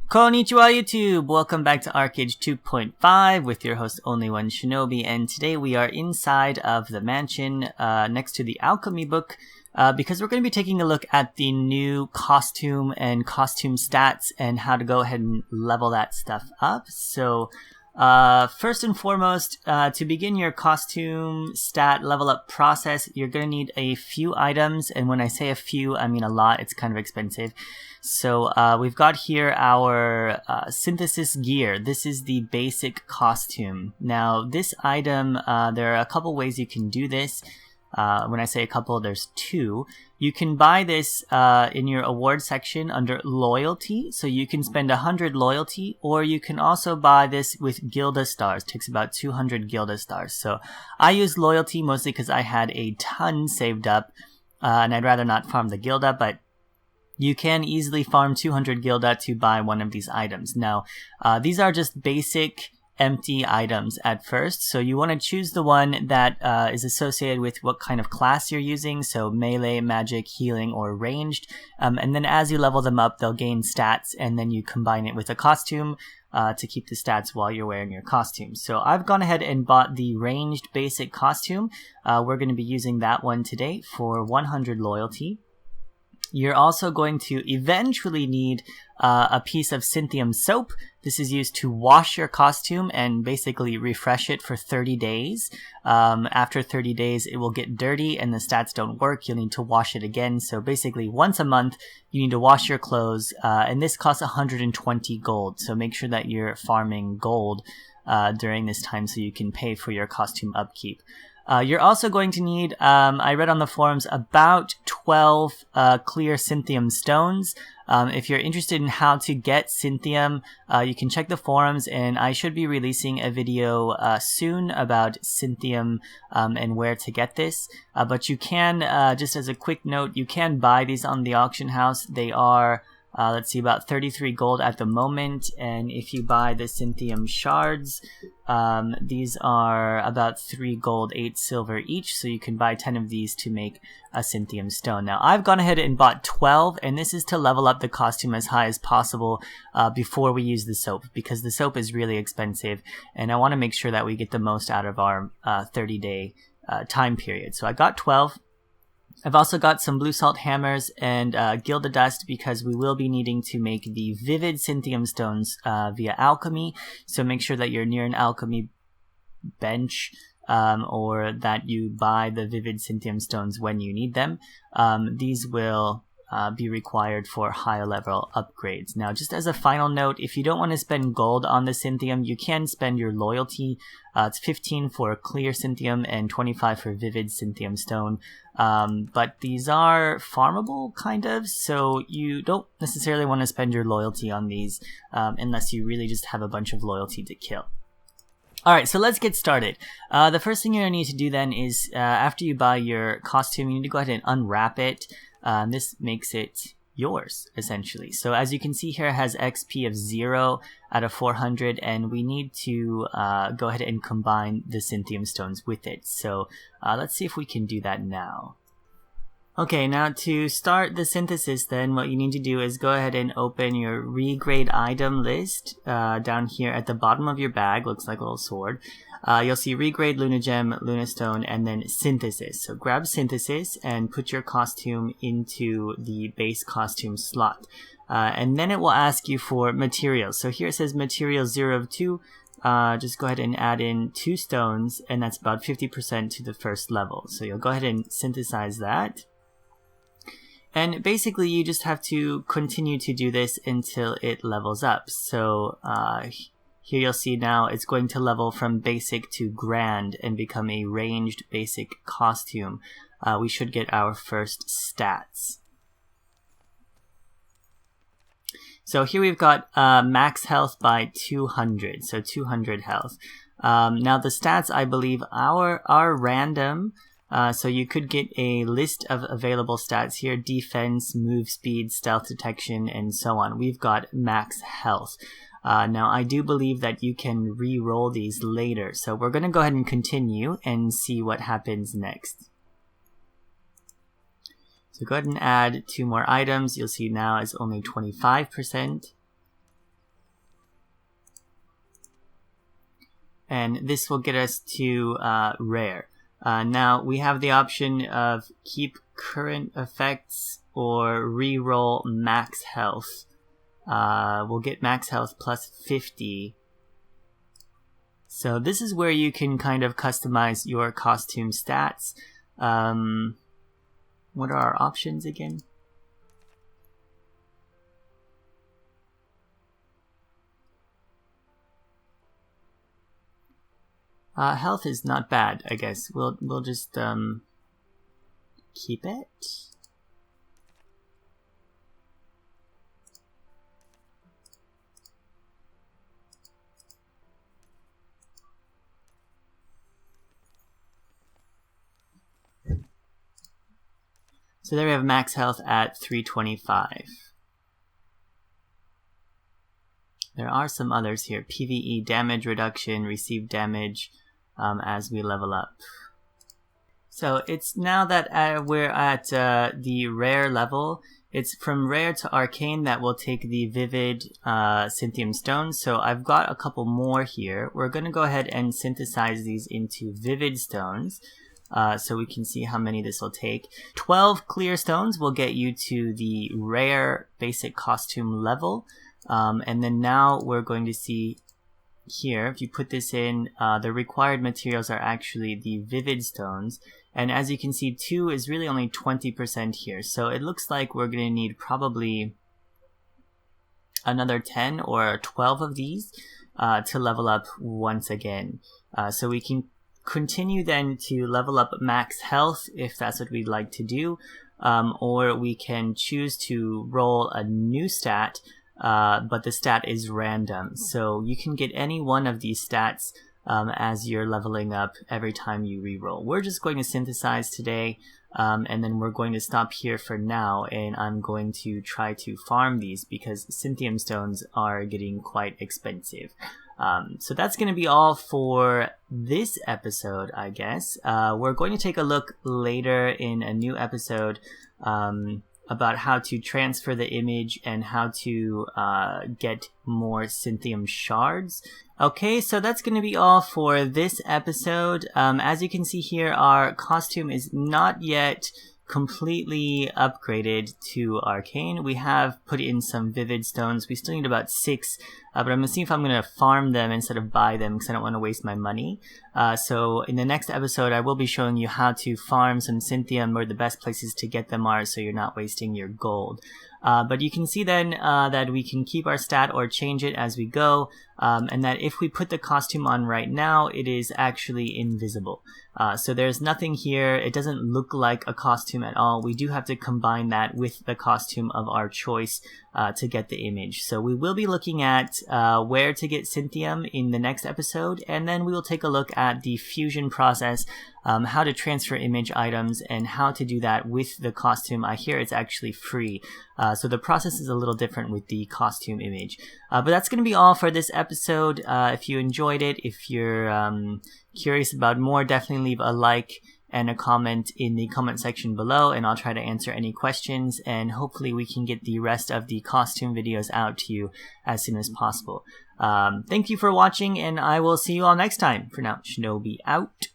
Konnichiwa YouTube! Welcome back to Archeage 2.5 with your host OnlyOneShinobi, and today we are inside of the mansion next to the alchemy book because we're going to be taking a look at the new costume and costume stats and how to go ahead and level that stuff up. So first and foremost, to begin your costume stat level up process, you're going to need a few items, and when I say a few, I mean a lot. It's kind of expensive. So we've got here our synthesis gear. This is the basic costume. Now this item, there are a couple ways you can do this. When I say a couple, there's two. You can buy this in your award section under loyalty, so you can spend 100 loyalty, or you can also buy this with Gilda stars. It takes about 200 Gilda stars. So I use loyalty mostly because I had a ton saved up, and I'd rather not farm the Gilda, but you can easily farm 200 Gilda to buy one of these items. Now, these are just basic empty items at first, so you want to choose the one that is associated with what kind of class you're using, so melee, magic, healing, or ranged, and then as you level them up, they'll gain stats, and then you combine it with a costume to keep the stats while you're wearing your costume. So I've gone ahead and bought the ranged basic costume. We're going to be using that one today for 100 loyalty. You're also going to eventually need a piece of Syhthium soap. This is used to wash your costume and basically refresh it for 30 days. After 30 days, it will get dirty and the stats don't work. You'll need to wash it again. So basically, once a month, you need to wash your clothes, and this costs 120 gold. So make sure that you're farming gold during this time so you can pay for your costume upkeep. You're also going to need, I read on the forums, about 12 clear Syhthium stones. If you're interested in how to get Syhthium, you can check the forums, and I should be releasing a video soon about Syhthium and where to get this. But you can, just as a quick note, you can buy these on the auction house. They are, let's see, about 33 gold at the moment, and if you buy the Syhthium shards, these are about 3 gold, 8 silver each, so you can buy 10 of these to make a Syhthium stone. Now, I've gone ahead and bought 12, and this is to level up the costume as high as possible before we use the soap, because the soap is really expensive, and I want to make sure that we get the most out of our 30-day time period. So I got 12. I've also got some blue salt hammers and Gilda dust because we will be needing to make the vivid Syhthium stones via alchemy. So make sure that you're near an alchemy bench or that you buy the vivid Syhthium stones when you need them. These will be required for higher level upgrades. Now, just as a final note, if you don't want to spend gold on the Syhthium, you can spend your loyalty. It's 15 for clear Syhthium and 25 for vivid Syhthium stone. But these are farmable, kind of, so you don't necessarily want to spend your loyalty on these unless you really just have a bunch of loyalty to kill. Alright, so let's get started. The first thing you're going to need to do then is, after you buy your costume, you need to go ahead and unwrap it. This makes it yours, essentially. So as you can see here, it has XP of 0 out of 400, and we need to go ahead and combine the Syhthium stones with it. So let's see if we can do that now. Okay, now to start the synthesis then, what you need to do is go ahead and open your regrade item list down here at the bottom of your bag. Looks like a little sword. You'll see regrade, Luna Gem, Luna Stone, and then synthesis. So grab synthesis and put your costume into the base costume slot. And then it will ask you for materials. So here it says material 0 of 2. Just go ahead and add in 2 stones, and that's about 50% to the first level. So you'll go ahead and synthesize that. And basically you just have to continue to do this until it levels up. So here you'll see now it's going to level from basic to grand and become a ranged basic costume. We should get our first stats. So here we've got max health by 200, so 200 health. Now the stats, I believe, are random. So you could get a list of available stats here: defense, move speed, stealth detection, and so on. We've got max health. Now I do believe that you can re-roll these later, so we're going to go ahead and continue and see what happens next. So go ahead and add 2 more items. You'll see now it's only 25%. and this will get us to rare. Now we have the option of keep current effects or reroll max health. We'll get max health plus 50. So this is where you can kind of customize your costume stats. What are our options again? Health is not bad, I guess. We'll just keep it. So there we have max health at 325. There are some others here. PvE damage reduction, receive damage as we level up. So it's now that we're at the rare level, it's from rare to arcane that will take the vivid Syhthium stones. So I've got a couple more here. We're going to go ahead and synthesize these into vivid stones. So we can see how many this will take. 12 clear stones will get you to the rare basic costume level. And then now we're going to see here, if you put this in, the required materials are actually the vivid stones. And as you can see, 2 is really only 20% here. So it looks like we're going to need probably another 10 or 12 of these to level up once again. So we can continue then to level up max health if that's what we'd like to do, or we can choose to roll a new stat, but the stat is random, so you can get any one of these stats as you're leveling up every time you reroll. We're just going to synthesize today, and then we're going to stop here for now, and I'm going to try to farm these because Syhthium stones are getting quite expensive. So that's going to be all for this episode, I guess. We're going to take a look later in a new episode about how to transfer the image and how to get more Syhthium shards. Okay, so that's going to be all for this episode. As you can see here, our costume is not yet completely upgraded to arcane. We have put in some vivid stones. We still need about 6, but I'm gonna see if I'm gonna farm them instead of buy them because I don't want to waste my money. So in the next episode I will be showing you how to farm some Syhthium, where the best places to get them are, so you're not wasting your gold. But you can see then that we can keep our stat or change it as we go, and that if we put the costume on right now, it is actually invisible. So there's nothing here. It doesn't look like a costume at all. We do have to combine that with the costume of our choice to get the image. So we will be looking at where to get Syhthium in the next episode, and then we will take a look at the fusion process, how to transfer image items, and how to do that with the costume. I hear it's actually free, so the process is a little different with the costume image. But that's going to be all for this episode. If you enjoyed it, if you're curious about more, definitely leave a like and a comment in the comment section below, and I'll try to answer any questions, and hopefully we can get the rest of the costume videos out to you as soon as possible. Thank you for watching, and I will see you all next time. For now, Shinobi out.